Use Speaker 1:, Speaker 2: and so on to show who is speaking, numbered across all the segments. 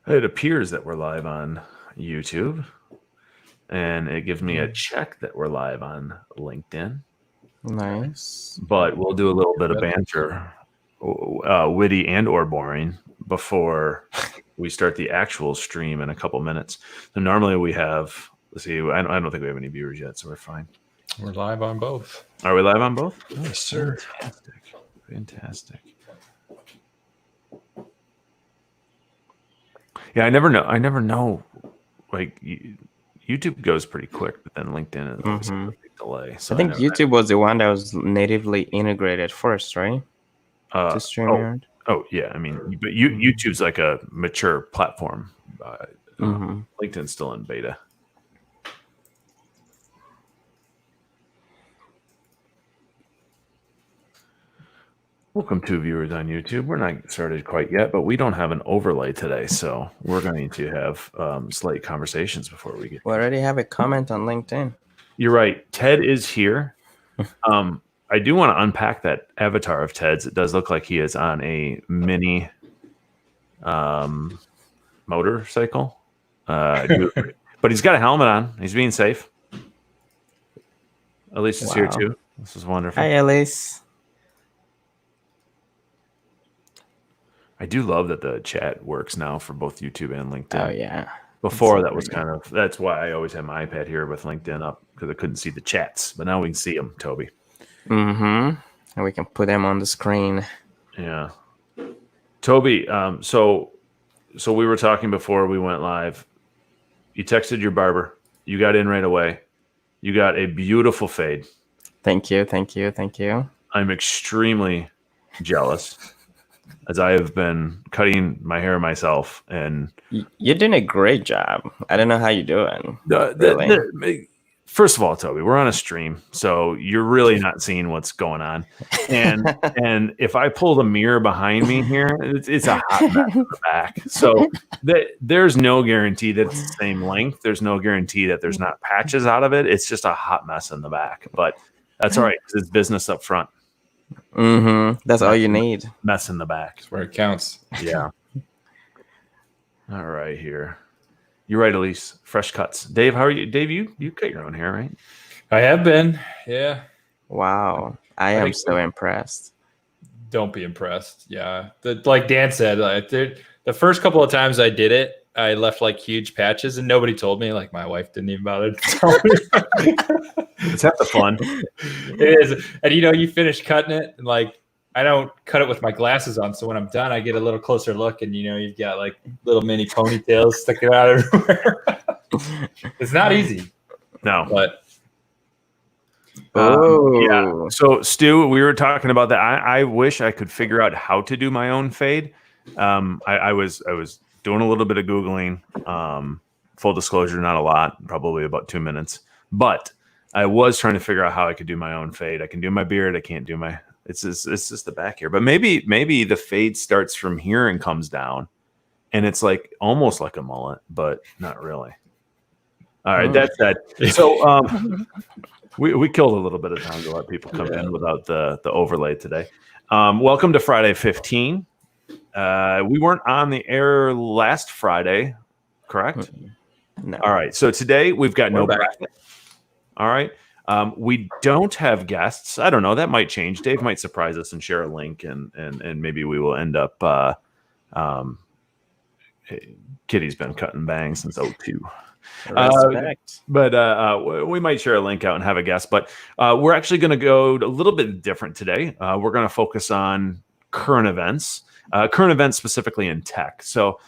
Speaker 1: It appears that we're live on YouTube, and it gives me a check that we're live on LinkedIn.
Speaker 2: Nice.
Speaker 1: But we'll do a little bit of banter, witty and or boring, before we start the actual stream in a couple minutes. So normally we have, let's see, I don't think we have any viewers yet, so we're fine.
Speaker 3: We're live on both.
Speaker 1: Are we live on both?
Speaker 3: Yes, sir.
Speaker 1: Fantastic. Yeah, I never know. Like YouTube goes pretty quick, but then LinkedIn is always a big delay. So
Speaker 2: I think YouTube was the one that was natively integrated first, right? To StreamYard.
Speaker 1: Oh yeah, I mean, but YouTube's like a mature platform. LinkedIn's still in beta. Welcome to viewers on YouTube. We're not started quite yet, but we don't have an overlay today, so we're going to have slight conversations before we get.
Speaker 2: We already have a comment on LinkedIn.
Speaker 1: You're right. Ted is here. I do want to unpack that avatar of Ted's. It does look like he is on a mini motorcycle, but he's got a helmet on. He's being safe. Elise is here too. This is wonderful.
Speaker 2: Hi, Elise.
Speaker 1: I do love that the chat works now for both YouTube and LinkedIn.
Speaker 2: Oh, yeah.
Speaker 1: Before that was that's why I always had my iPad here with LinkedIn up, because I couldn't see the chats, but now we can see them, Toby.
Speaker 2: And we can put them on the screen.
Speaker 1: Yeah. Toby, so we were talking before we went live. You texted your barber. You got in right away. You got a beautiful fade.
Speaker 2: Thank you.
Speaker 1: I'm extremely jealous, as I have been cutting my hair myself. And
Speaker 2: you're doing a great job. I don't know how you're doing. Really.
Speaker 1: First of all, Toby, we're on a stream, so you're really not seeing what's going on. And if I pull the mirror behind me here, it's a hot mess in the back. So there's no guarantee that it's the same length. There's no guarantee that there's not patches out of it. It's just a hot mess in the back. But that's all right, because it's business up front.
Speaker 2: That's all you need.
Speaker 1: Mess in the back.
Speaker 3: That's where it counts.
Speaker 1: Yeah. All right, here. You're right, Elise. Fresh cuts. Dave, how are you? Dave, you cut your own hair, right?
Speaker 3: I have been. Yeah.
Speaker 2: Wow. I am so impressed.
Speaker 3: Don't be impressed. Yeah. Like Dan said, the first couple of times I did it, I left like huge patches and nobody told me. Like my wife didn't even bother to tell me.
Speaker 1: It's half the fun.
Speaker 3: It is. And you finish cutting it and like I don't cut it with my glasses on, so when I'm done, I get a little closer look, and you've got like little mini ponytails sticking out everywhere. It's not easy,
Speaker 1: no.
Speaker 3: But
Speaker 1: yeah. So Stu, we were talking about that. I wish I could figure out how to do my own fade. I was doing a little bit of Googling. Full disclosure, not a lot, probably about 2 minutes, but I was trying to figure out how I could do my own fade. I can do my beard. I can't do my. It's just the back here, but maybe the fade starts from here and comes down, and it's like almost like a mullet, but not really. All right, that's that. So we killed a little bit of time to let people come in without the overlay today. Welcome to Friday 15. We weren't on the air last Friday, correct?
Speaker 2: No.
Speaker 1: All right, so today we've got no bracket. All right. We don't have guests. I don't know. That might change. Dave might surprise us and share a link, and maybe we will end up. Kitty's been cutting bangs since 02. But we might share a link out and have a guest. But we're actually going to go a little bit different today. We're going to focus on current events specifically in tech. So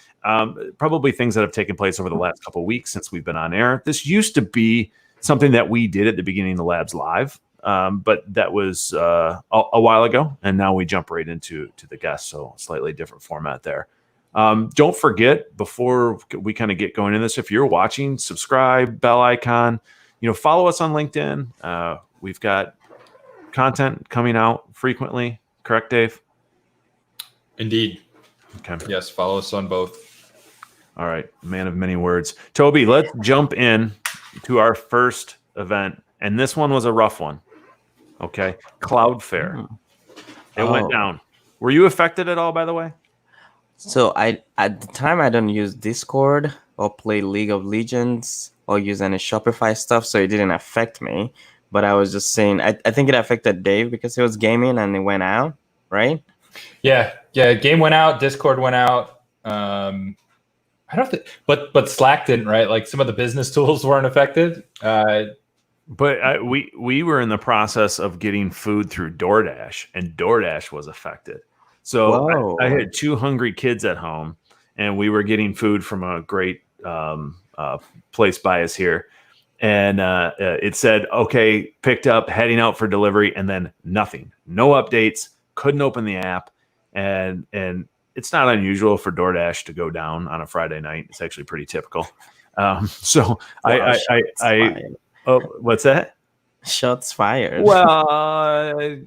Speaker 1: probably things that have taken place over the last couple of weeks since we've been on air. This used to be something that we did at the beginning of the Labs Live, but that was a while ago, and now we jump right into the guests, so slightly different format there. Don't forget, before we kind of get going in this, if you're watching, subscribe, bell icon, follow us on LinkedIn. We've got content coming out frequently. Correct, Dave?
Speaker 3: Indeed.
Speaker 1: Okay.
Speaker 3: Yes, follow us on both.
Speaker 1: All right, man of many words. Toby, let's jump in to our first event, and this one was a rough one. Okay, Cloudflare. It went down. Were you affected at all, by the way?
Speaker 2: So at the time I don't use Discord or play League of Legends or use any Shopify stuff, so it didn't affect me. But I was just saying, I think it affected Dave because he was gaming and it went out, right?
Speaker 3: Yeah. Game went out. Discord went out. I don't think, but Slack didn't, right? Like some of the business tools weren't affected.
Speaker 1: But we were in the process of getting food through DoorDash, and DoorDash was affected. So I
Speaker 2: Whoa.
Speaker 1: had two hungry kids at home, and we were getting food from a great place by us here. And it said, okay, picked up, heading out for delivery, and then nothing. No updates, couldn't open the app. And it's not unusual for DoorDash to go down on a Friday night. It's actually pretty typical. So
Speaker 2: Wow,
Speaker 1: I oh, what's that?
Speaker 2: Shots fired.
Speaker 1: Well,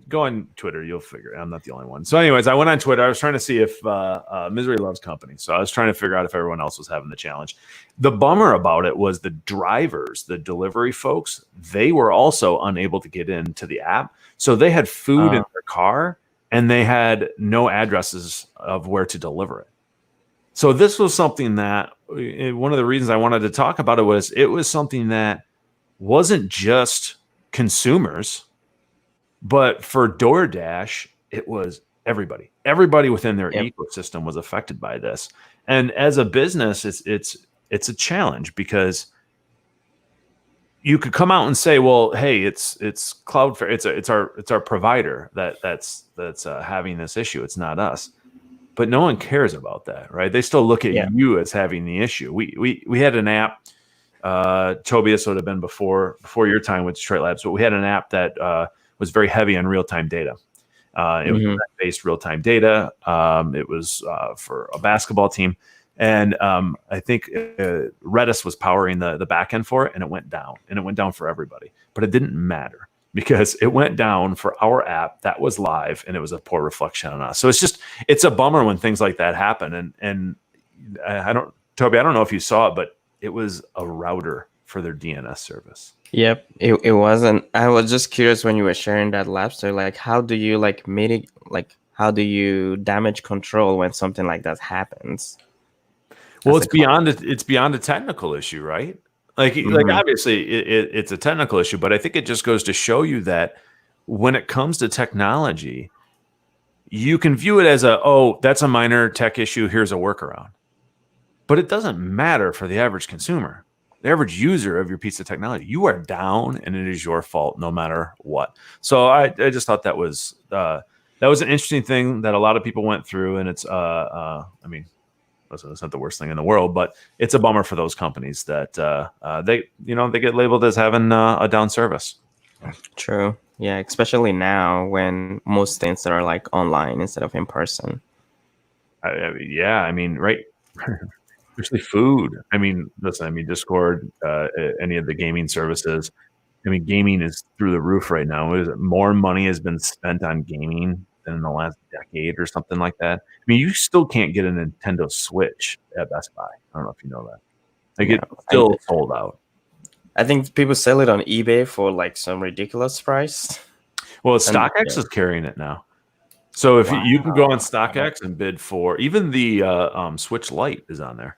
Speaker 1: go on Twitter. You'll figure it. I'm not the only one. So anyways, I went on Twitter. I was trying to see if Misery loves company. So I was trying to figure out if everyone else was having the challenge. The bummer about it was the drivers, the delivery folks, they were also unable to get into the app. So they had food in their car and they had no addresses of where to deliver it. So this was something that one of the reasons I wanted to talk about it was something that wasn't just consumers, but for DoorDash, it was everybody. Everybody within their ecosystem was affected by this. And as a business, it's a challenge because you could come out and say, well, hey, it's Cloudflare, it's our provider that's having this issue. It's not us. But no one cares about that, right? They still look at you as having the issue. We had an app. Tobias would have been before your time with Detroit Labs, but we had an app that was very heavy on real-time data. It was based real-time data. It was for a basketball team, and I think Redis was powering the backend for it, and it went down, and it went down for everybody. But it didn't matter because it went down for our app that was live, and it was a poor reflection on us. So it's a bummer when things like that happen. And Toby, I don't know if you saw it, but it was a router for their DNS service.
Speaker 2: Yep, it wasn't. I was just curious when you were sharing that lab story. Like, how do you mitigate? Like, how do you damage control when something like that happens?
Speaker 1: Well, it's beyond a technical issue, right? Like obviously it's a technical issue, but I think it just goes to show you that when it comes to technology, you can view it as that's a minor tech issue. Here's a workaround. But it doesn't matter for the average consumer, the average user of your piece of technology. You are down, and it is your fault no matter what. So I just thought that was an interesting thing that a lot of people went through, and it's I mean, listen, it's not the worst thing in the world, but it's a bummer for those companies that they get labeled as having a down service.
Speaker 2: True. Yeah, especially now when most things are like online instead of in person.
Speaker 1: I mean, right. Especially food. I mean, listen, Discord, any of the gaming services. I mean, gaming is through the roof right now. What is it? More money has been spent on gaming than in the last decade or something like that. I mean, you still can't get a Nintendo Switch at Best Buy. I don't know if you know that. Like, it's still sold out.
Speaker 2: I think people sell it on eBay for like some ridiculous price.
Speaker 1: Well, StockX is carrying it now. So if you can go on StockX and bid for even the Switch Lite is on there.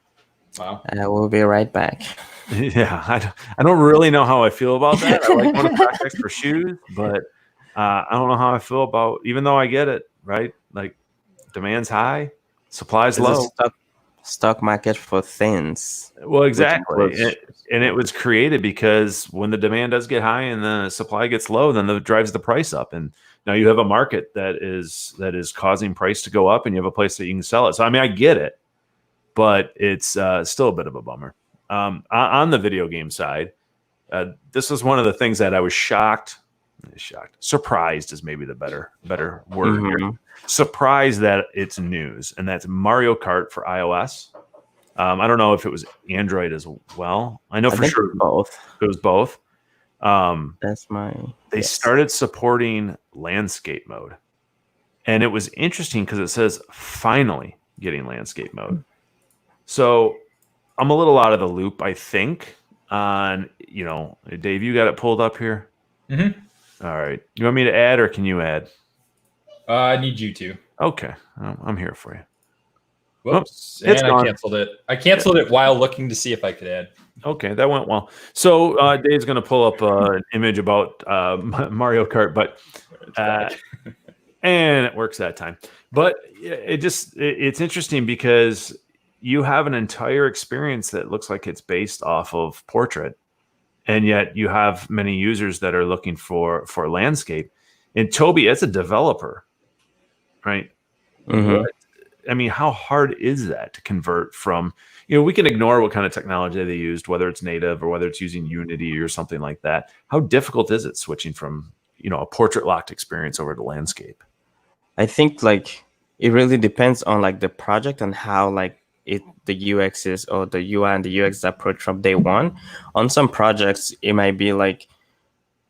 Speaker 3: Wow.
Speaker 2: I will be right back.
Speaker 1: Yeah, I don't really know how I feel about that. I like going to StockX for shoes, but I don't know how I feel about, even though I get it, right? Like, demand's high, supply's low.
Speaker 2: Stock market for things.
Speaker 1: Well, exactly. And it was created because when the demand does get high and the supply gets low, then that drives the price up. And now you have a market that is causing price to go up, and you have a place that you can sell it. So, I mean, I get it, but it's still a bit of a bummer. On the video game side, this was one of the things that I was surprised is maybe the better word here. Surprised that it's news, and that's Mario Kart for iOS. I don't know if it was Android as well. I know for sure
Speaker 2: both.
Speaker 1: It was both. They started supporting landscape mode, and it was interesting because it says finally getting landscape mode. So I'm a little out of the loop, I think. On Dave, you got it pulled up here. All right. You want me to add, or can you add?
Speaker 3: I need you to.
Speaker 1: Okay, I'm here for you.
Speaker 3: Whoops.
Speaker 1: it's
Speaker 3: And I
Speaker 1: gone.
Speaker 3: canceled it. I canceled it while looking to see if I could add.
Speaker 1: Okay, that went well. So Dave's going to pull up an image about Mario Kart, but and it works that time. But it's interesting because you have an entire experience that looks like it's based off of portrait, and yet you have many users that are looking for landscape. And Toby, as a developer, right?
Speaker 2: Mhm.
Speaker 1: I mean, how hard is that to convert from, we can ignore what kind of technology they used, whether it's native or whether it's using Unity or something like that. How difficult is it switching from, a portrait locked experience over to landscape?
Speaker 2: I think like it really depends on like the project and how like the UX is, or the UI and the UX approach from day one. On some projects, it might be like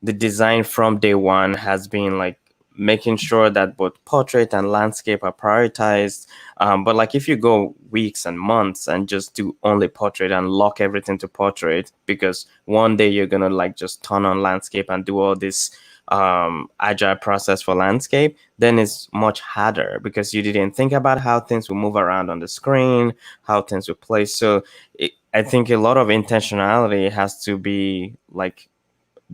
Speaker 2: the design from day one has been like making sure that both portrait and landscape are prioritized. But like if you go weeks and months and just do only portrait and lock everything to portrait, because one day you're gonna like just turn on landscape and do all this agile process for landscape, then it's much harder because you didn't think about how things will move around on the screen, how things will place. So I think a lot of intentionality has to be like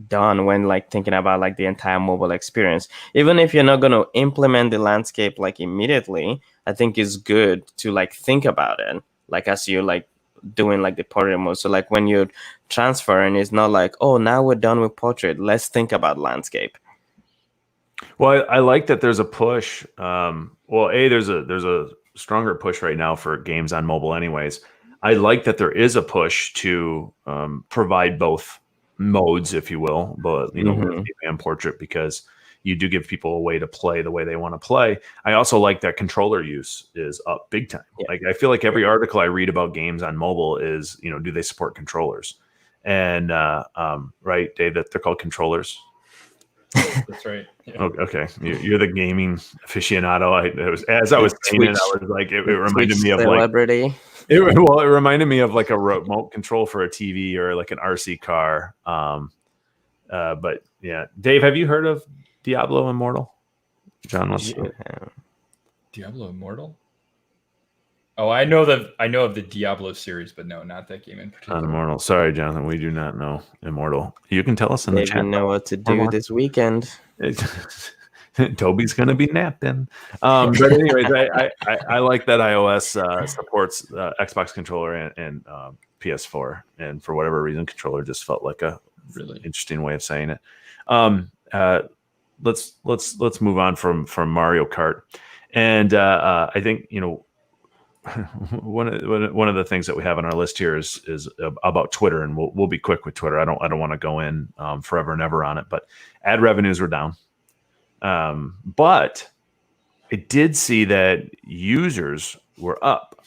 Speaker 2: done when like thinking about like the entire mobile experience. Even if you're not going to implement the landscape like immediately, I think it's good to like think about it like as you're like doing like the portrait mode. So like when you're transferring, it's not like, oh, now we're done with portrait, let's think about landscape.
Speaker 1: Well, I like that there's a push. There's a stronger push right now for games on mobile anyways. I like that there is a push to provide both modes, if you will, but landscape and portrait, because you do give people a way to play the way they want to play. I also like that controller use is up big time.
Speaker 2: Yeah.
Speaker 1: Like I feel like every article I read about games on mobile is, do they support controllers? And right, Dave, that they're called controllers.
Speaker 3: That's right. Yeah.
Speaker 1: Okay, you're the gaming aficionado. As I was saying it, I was like, it reminded me of
Speaker 2: celebrity.
Speaker 1: like it reminded me of like a remote control for a TV or like an RC car. But yeah, Dave, have you heard of Diablo Immortal? John, what's
Speaker 3: Diablo Immortal? Oh, I know of the Diablo series, but no, not that game in particular.
Speaker 1: Immortal. Sorry, Jonathan, we do not know Immortal. You can tell us in the chat.
Speaker 2: You know what to do this weekend.
Speaker 1: Toby's gonna be napping. But anyways, I like that iOS supports Xbox controller and PS4, and for whatever reason, controller just felt like a really interesting way of saying it. Let's move on from Mario Kart, and I think one of the things that we have on our list here is about Twitter, and we'll be quick with Twitter. I don't want to go in forever and ever on it, but ad revenues were down. But I did see that users were up,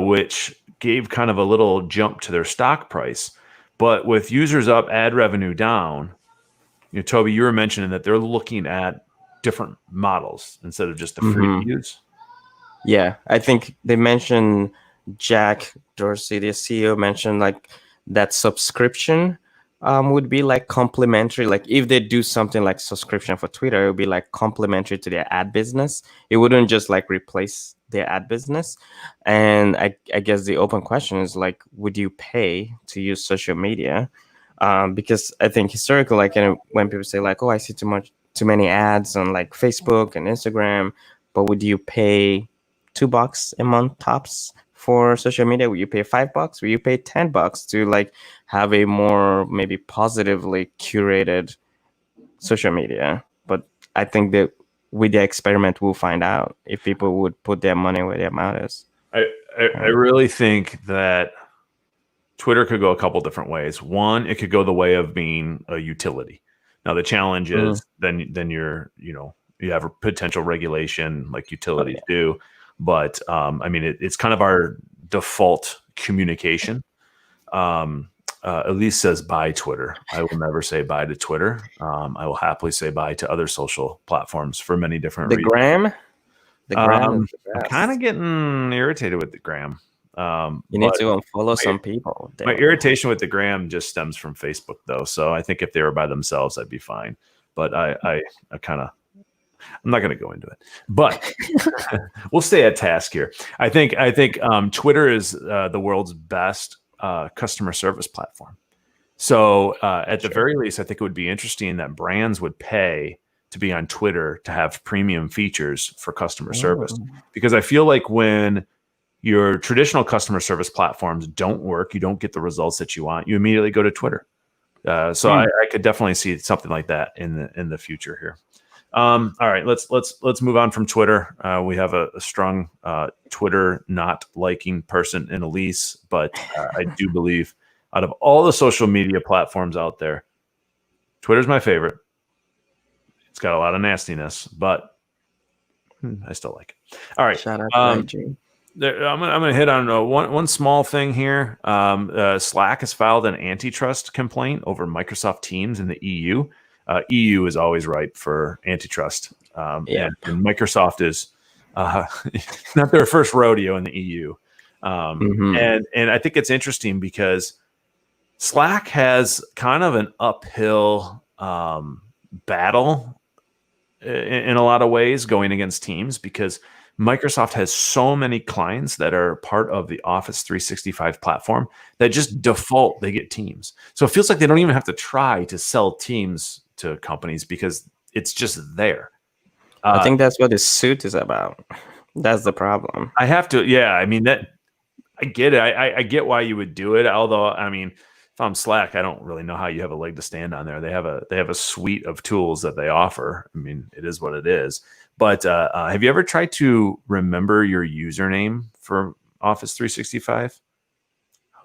Speaker 1: which gave kind of a little jump to their stock price. But with users up, ad revenue down, Toby, you were mentioning that they're looking at different models instead of just the free to use.
Speaker 2: Yeah, I think they mentioned Jack Dorsey, the CEO, mentioned like that subscription would be like complementary. Like if they do something like subscription for Twitter, it would be like complementary to their ad business. It wouldn't just like replace their ad business. And I guess the open question is like, would you pay to use social media? Because I think historically, like when people say like, oh, I see too many ads on like Facebook and Instagram, but would you pay $2 a month tops for social media? Will you pay $5? Will you pay $10 to like have a more maybe positively curated social media? But I think that with the experiment, we'll find out if people would put their money where their mouth is.
Speaker 1: I really think that Twitter could go a couple different ways. One, it could go the way of being a utility. Now the challenge is then you have a potential regulation like utilities do. But I mean, it's kind of our default communication. Elise says bye Twitter. I will never say bye to Twitter. I will happily say bye to other social platforms for many different reasons.
Speaker 2: The gram.
Speaker 1: I'm kind of getting irritated with the gram.
Speaker 2: You need to unfollow some people.
Speaker 1: My irritation with the gram just stems from Facebook, though. So I think if they were by themselves, I'd be fine. But I kind of I'm not going to go into it, but we'll stay at task here. I think Twitter is the world's best customer service platform. So at the very least, I think it would be interesting that brands would pay to be on Twitter to have premium features for customer service, because I feel like when your traditional customer service platforms don't work, you don't get the results that you want, you immediately go to Twitter. So I could definitely see something like that in the future here. All right, let's move on from Twitter. We have a strong Twitter not liking person in Elise, but I do believe out of all the social media platforms out there, Twitter's my favorite. It's got a lot of nastiness, but I still like it. All right,
Speaker 2: Shout out to IG.
Speaker 1: I'm gonna hit on one small thing here. Slack has filed an antitrust complaint over Microsoft Teams in the EU. EU is always ripe for antitrust, and Microsoft is not their first rodeo in the EU. And I think it's interesting because Slack has kind of an uphill battle in a lot of ways going against Teams, because Microsoft has so many clients that are part of the Office 365 platform that just default they get Teams. So it feels like they don't even have to try to sell Teams to companies because it's just there.
Speaker 2: I think that's what this suit is about. That's the problem.
Speaker 1: I have to, yeah. I mean, that I get it. I get why you would do it. Although, I mean, if I'm Slack, I don't really know how you have a leg to stand on there. They have a suite of tools that they offer. I mean, it is what it is. But have you ever tried to remember your username for Office 365?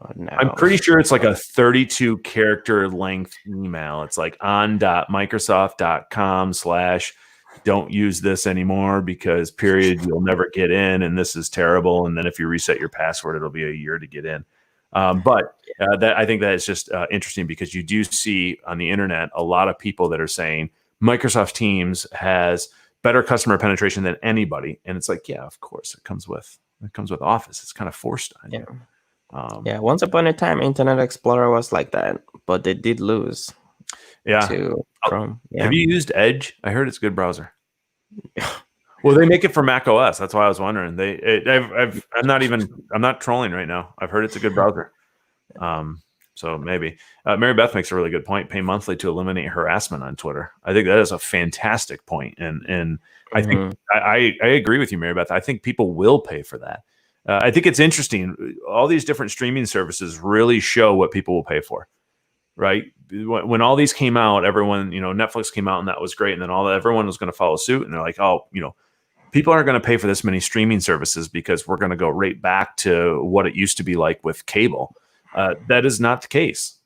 Speaker 2: Oh, no.
Speaker 1: I'm pretty sure it's like a 32 character length email. It's like on.microsoft.com/don't use this anymore because period, you'll never get in and this is terrible. And then if you reset your password, it'll be a year to get in. But I think that is just interesting because you do see on the internet a lot of people that are saying Microsoft Teams has better customer penetration than anybody. And it's like, yeah, of course, it comes with Office. It's kind of forced on you.
Speaker 2: Yeah, once upon a time, Internet Explorer was like that, but they did lose. To Chrome. Yeah.
Speaker 1: Have you used Edge? I heard it's a good browser. Well, they make it for Mac OS. That's why I was wondering. I'm not trolling right now. I've heard it's a good browser. So maybe Mary Beth makes a really good point. Pay monthly to eliminate harassment on Twitter. I think that is a fantastic point, and I think I agree with you, Mary Beth. I think people will pay for that. I think it's interesting. All these different streaming services really show what people will pay for, right? When all these came out, everyone, Netflix came out and that was great. And then everyone was going to follow suit. And they're like, oh, people aren't going to pay for this many streaming services because we're going to go right back to what it used to be like with cable. That is not the case,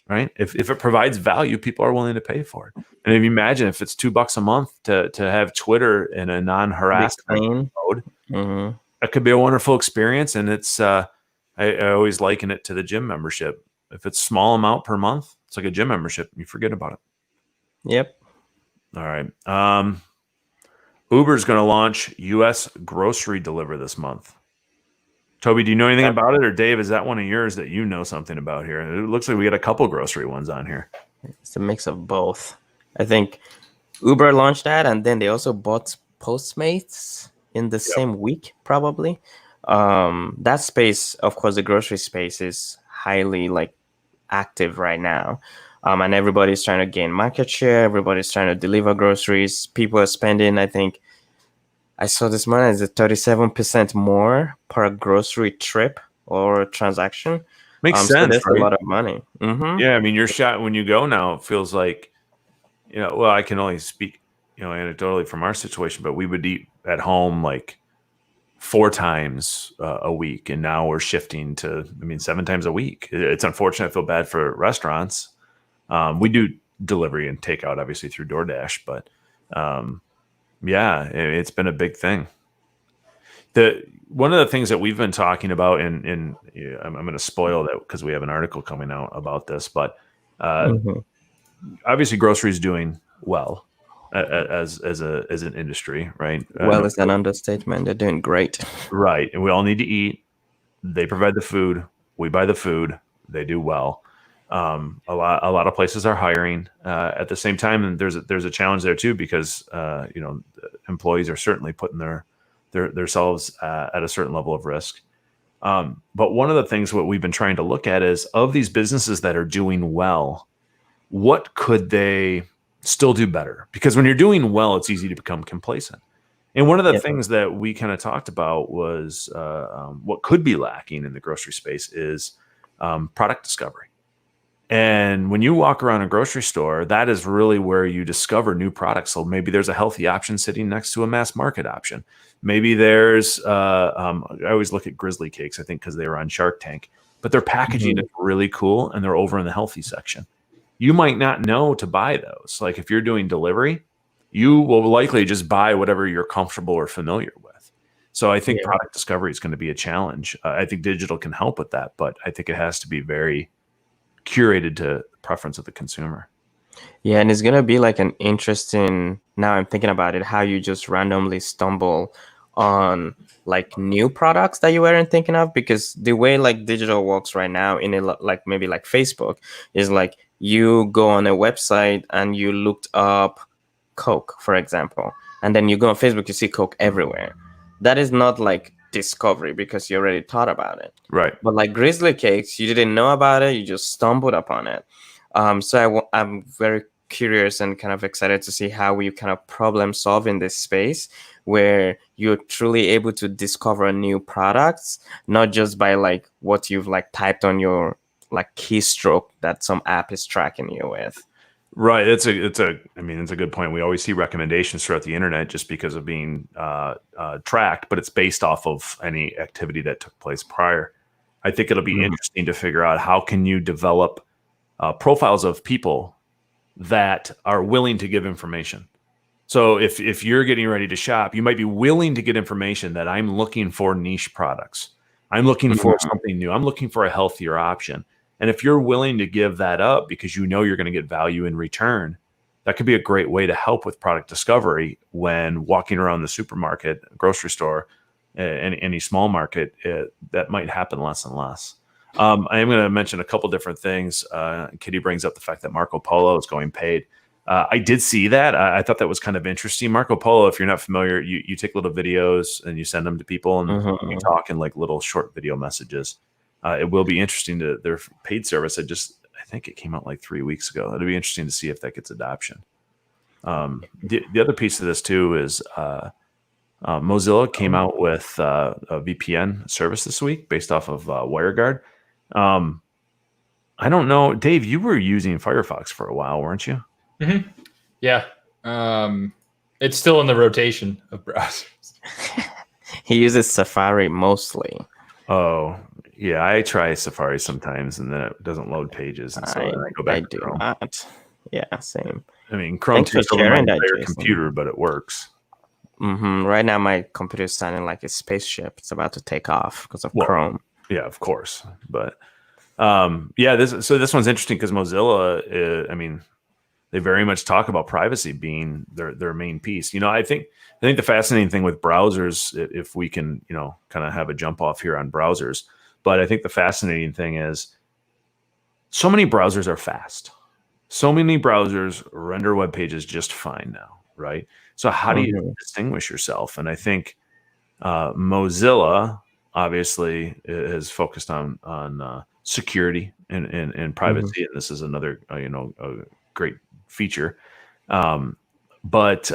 Speaker 1: right? If it provides value, people are willing to pay for it. And if you imagine if it's $2 a month to have Twitter in a non-harassment mode, that could be a wonderful experience. And it's I always liken it to the gym membership. If it's small amount per month, it's like a gym membership. You forget about it.
Speaker 2: Yep.
Speaker 1: All right. Uber's going to launch U.S. grocery deliver this month. Toby, do you know anything about it? Or Dave, is that one of yours that you know something about here? It looks like we got a couple grocery ones on here.
Speaker 2: It's a mix of both. I think Uber launched that, and then they also bought Postmates in the same week, probably. That space, of course, the grocery space is highly active right now. And everybody's trying to gain market share. Everybody's trying to deliver groceries. People are spending, I think, I saw this morning, is 37% more per grocery trip or transaction.
Speaker 1: Makes sense.
Speaker 2: So that's
Speaker 1: right?
Speaker 2: a lot of money.
Speaker 1: Yeah, I mean, your shot when you go now, it feels like, well, I can only speak, anecdotally from our situation, but we would eat at home 4 times a week, and now we're shifting to 7 times a week. It's unfortunate. I feel bad for restaurants. We do delivery and takeout obviously through DoorDash, but yeah, it's been a big thing. One of the things that we've been talking about, and I'm going to spoil that because we have an article coming out about this, but obviously grocery is doing well as an industry, right?
Speaker 2: Well, it's an understatement. They're doing great.
Speaker 1: Right. And we all need to eat. They provide the food. We buy the food. They do well. A lot of places are hiring at the same time, and there's a challenge there too, because employees are certainly putting themselves at a certain level of risk. But one of the things what we've been trying to look at is, of these businesses that are doing well, what could they still do better? Because when you're doing well, it's easy to become complacent. And one of the
Speaker 2: Yeah.
Speaker 1: things that we kind of talked about was what could be lacking in the grocery space is product discovery. And when you walk around a grocery store, that is really where you discover new products. So maybe there's a healthy option sitting next to a mass market option. Maybe there's, I always look at Grizzly Cakes, I think, because they were on Shark Tank, but their packaging is really cool and they're over in the healthy section. You might not know to buy those. Like if you're doing delivery, you will likely just buy whatever you're comfortable or familiar with. So I think product discovery is going to be a challenge. I think digital can help with that, but I think it has to be very curated to the preference of the consumer.
Speaker 2: Yeah, and it's gonna be like an interesting. Now I'm thinking about it, how you just randomly stumble on like new products that you weren't thinking of, because the way like digital works right now in like maybe like Facebook is like you go on a website and you looked up Coke, for example, and then you go on Facebook, you see Coke everywhere. That is not like discovery because you already thought about it.
Speaker 1: Right.
Speaker 2: But like Grizzly Cakes, you didn't know about it, you just stumbled upon it. So I'm very curious and kind of excited to see how we kind of problem solve in this space where you're truly able to discover new products, not just by like what you've like typed on your like keystroke that some app is tracking you with.
Speaker 1: Right. It's a good point. We always see recommendations throughout the internet just because of being tracked, but it's based off of any activity that took place prior. I think it'll be interesting to figure out how can you develop profiles of people that are willing to give information. So if you're getting ready to shop, you might be willing to get information that I'm looking for niche products. I'm looking for something new. I'm looking for a healthier option. And if you're willing to give that up because you know you're going to get value in return, that could be a great way to help with product discovery when walking around the supermarket, grocery store, any small market. That might happen less and less. I am going to mention a couple different things. Kitty brings up the fact that Marco Polo is going paid. I did see that. I thought that was kind of interesting. Marco Polo, if you're not familiar, you take little videos and you send them to people and you talk in like little short video messages. It will be interesting to their paid service. I think it came out like 3 weeks ago. It'll be interesting to see if that gets adoption. The other piece of this too is Mozilla came out with a VPN service this week based off of WireGuard. I don't know, Dave, you were using Firefox for a while, weren't you?
Speaker 3: Mm-hmm. Yeah. It's still in the rotation of browsers.
Speaker 2: He uses Safari mostly.
Speaker 1: Oh, yeah. I try Safari sometimes and then it doesn't load pages. And so I go back to Chrome.
Speaker 2: Not. Yeah, same.
Speaker 1: I mean, Chrome takes over my entire computer, but it works.
Speaker 2: Right now, my computer is sounding like a spaceship. It's about to take off because of Chrome.
Speaker 1: Yeah, of course. But this one's interesting because Mozilla, they very much talk about privacy being their main piece. I think the fascinating thing with browsers, if we can, kind of have a jump off here on browsers, but I think the fascinating thing is so many browsers are fast. So many browsers render web pages just fine now, right? So how do you distinguish yourself? And I think Mozilla obviously is focused on security and privacy, and this is another a great feature. But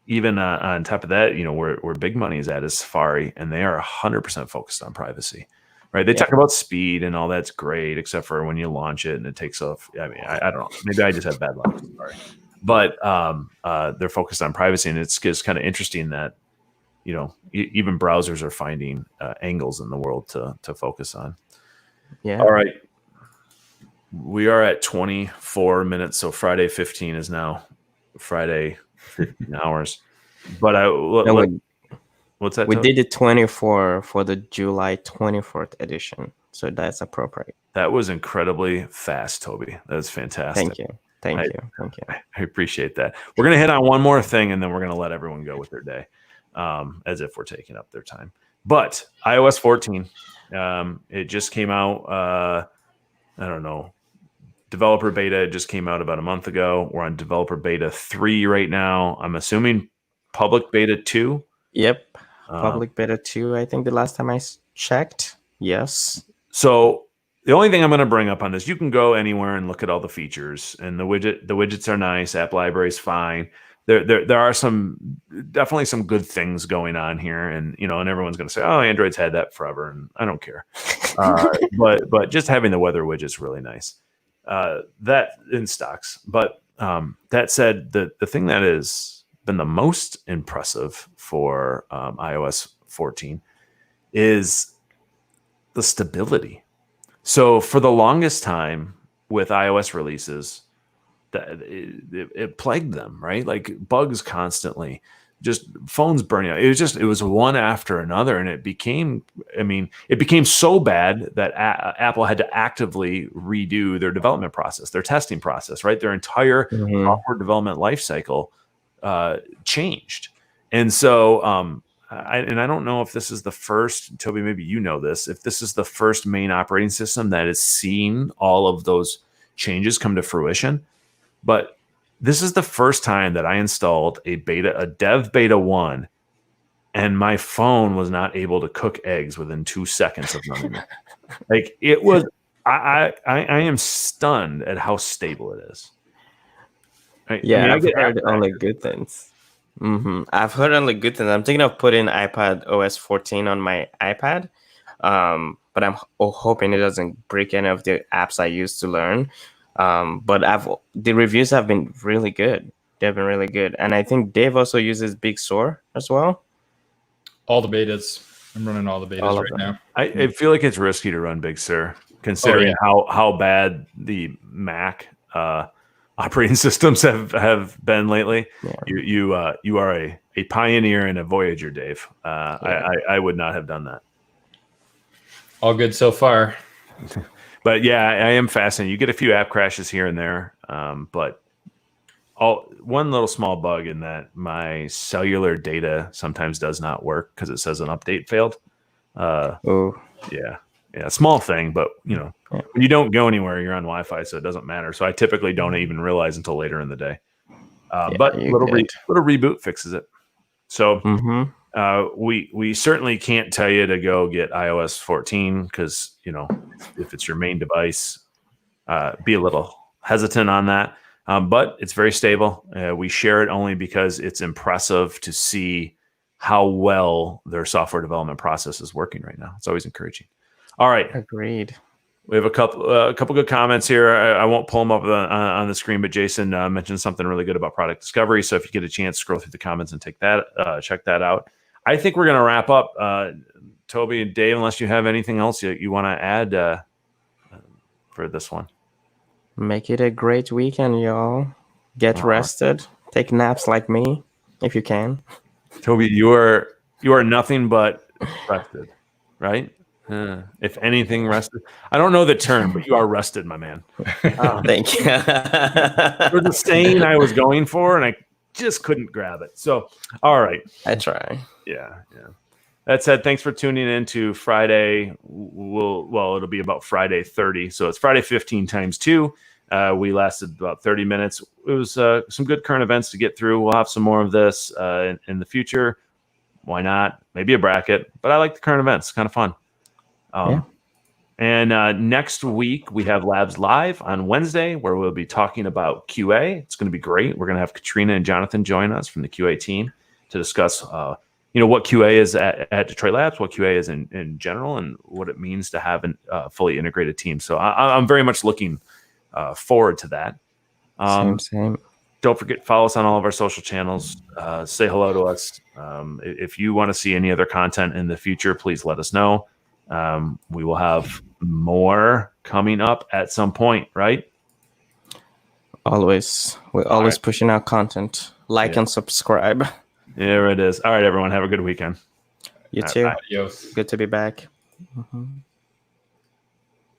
Speaker 1: even on top of that, where big money is at is Safari, and they are 100% focused on privacy. Right? They talk about speed and all that's great, except for when you launch it and it takes off. I mean, I don't know. Maybe I just have bad luck. Sorry. But they're focused on privacy, and it's just kind of interesting that even browsers are finding angles in the world to focus on.
Speaker 2: Yeah.
Speaker 1: All right. We are at 24 minutes, so Friday 15 is now Friday 15 hours. But what's that?
Speaker 2: We did it 24 for the July 24th edition, so that's appropriate.
Speaker 1: That was incredibly fast, Toby. That was fantastic.
Speaker 2: Thank you.
Speaker 1: I appreciate that. We're going to hit on one more thing, and then we're going to let everyone go with their day, as if we're taking up their time. But iOS 14, it just came out, I don't know, developer beta just came out about a month ago. We're on developer beta 3 right now. I'm assuming public beta 2.
Speaker 2: Yep. Public beta 2, I think the last time I checked. Yes.
Speaker 1: So the only thing I'm going to bring up on this, you can go anywhere and look at all the features, and the widgets are nice. App library is fine. There are definitely some good things going on here, and and everyone's going to say, "Oh, Android's had that forever," and I don't care. But just having the weather widget is really nice. That in stocks. But that said, the thing that has been the most impressive for iOS 14 is the stability. So for the longest time with iOS releases, it plagued them, right? Like bugs constantly, just phones burning out. It was one after another, and it became so bad that Apple had to actively redo their development process, their testing process, right? Their entire software development lifecycle changed. And so I don't know if this is the first, Toby, maybe you know this, if this is the first main operating system that has seen all of those changes come to fruition. But this is the first time that I installed a dev beta 1, and my phone was not able to cook eggs within 2 seconds of running it. Like it was, I am stunned at how stable it is. Right?
Speaker 2: Yeah, I've heard only good things. I've heard only good things. I'm thinking of putting iPad OS 14 on my iPad, but I'm hoping it doesn't break any of the apps I used to learn. But the reviews have been really good. They've been really good, and I think Dave also uses Big Sur as well.
Speaker 3: All the betas. I'm running all the betas right now.
Speaker 1: I feel like it's risky to run Big Sur, considering how bad the Mac operating systems have been lately. Yeah. You are a pioneer and a Voyager, Dave. I would not have done that.
Speaker 3: All good so far.
Speaker 1: But yeah, I am fascinated. You get a few app crashes here and there, but one little small bug in that my cellular data sometimes does not work because it says an update failed. Yeah, small thing, but when you don't go anywhere, you're on Wi-Fi, so it doesn't matter. So I typically don't even realize until later in the day. But little reboot fixes it. So we certainly can't tell you to go get iOS 14 because if it's your main device, be a little hesitant on that. But it's very stable. We share it only because it's impressive to see how well their software development process is working right now. It's always encouraging. All right.
Speaker 2: Agreed.
Speaker 1: We have a couple good comments here. I won't pull them up on the screen, but Jason mentioned something really good about product discovery. So if you get a chance, scroll through the comments and check that out. I think we're going to wrap up. Toby and Dave, unless you have anything else you want to add for this one.
Speaker 2: Make it a great weekend, y'all. Get rested. Take naps like me, if you can.
Speaker 1: Toby, you are nothing but rested, right? If anything, rested. I don't know the term, but you are rested, my man.
Speaker 2: Oh, thank you.
Speaker 1: It was the saying I was going for, and I just couldn't grab it. So, all right.
Speaker 2: I try.
Speaker 1: Yeah. That said, thanks for tuning in to Friday. It'll be about Friday 30. So it's Friday 15 times 2. We lasted about 30 minutes. It was some good current events to get through. We'll have some more of this in the future. Why not? Maybe a bracket. But I like the current events. Kind of fun. And next week, we have Labs Live on Wednesday, where we'll be talking about QA. It's going to be great. We're going to have Katrina and Jonathan join us from the QA team to discuss what QA is at Detroit Labs, what QA is in general, and what it means to have a fully integrated team. So I'm very much looking forward to that.
Speaker 2: Same.
Speaker 1: Don't forget, follow us on all of our social channels. Say hello to us. If you want to see any other content in the future, please let us know. We will have more coming up at some point, right?
Speaker 2: Always. We're always pushing out content. Like and subscribe.
Speaker 1: There it is. All right, everyone. Have a good weekend.
Speaker 2: You too.
Speaker 3: Adios.
Speaker 2: Good to be back. Mm-hmm.